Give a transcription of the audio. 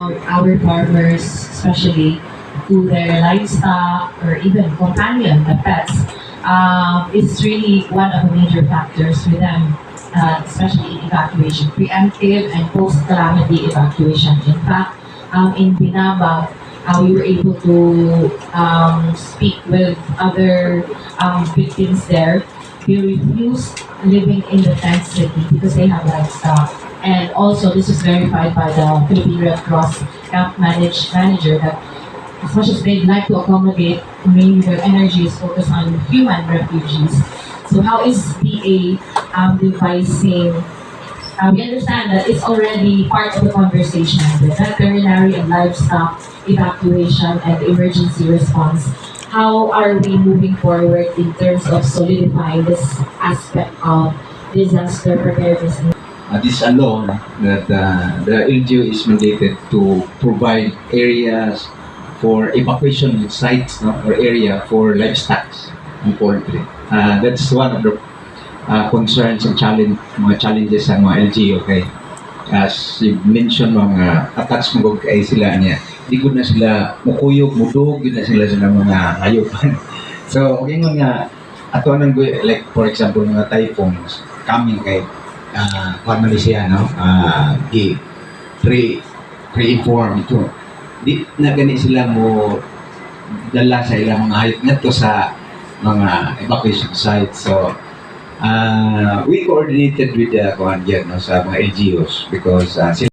our farmers, especially to their livestock or even companion, the pets, is really one of the major factors for them, especially in evacuation, preemptive and post-calamity evacuation. In fact, in Binaba, we were able to speak with other victims there. They refused living in the tent city because they have livestock. And also, this is verified by the Philippine Red Cross camp manager that as much as they'd like to accommodate, mainly their energy is focused on human refugees. So how is BA devising? We understand that it's already part of the conversation, the veterinary and livestock evacuation and emergency response. How are we moving forward in terms of solidifying this aspect of disaster preparedness? This alone, that the LGU is mandated to provide areas for evacuation sites, no, or area for livestock and poultry. That's one of the concerns and mga challenges sa mga LGU. Okay? As you mentioned, mga attacks mo kay sila niya. Di ko na sila mukuyog, mudog, yun na sila mga hayupan. So, okay nga, ato nang like for example, mga typhoons coming kay formally siya, no? Pre-inform ito. Di na gani sila mo dala sa ilang mga hayop nito sa mga evacuation sites. So, we coordinated with the no, sa mga LGUs because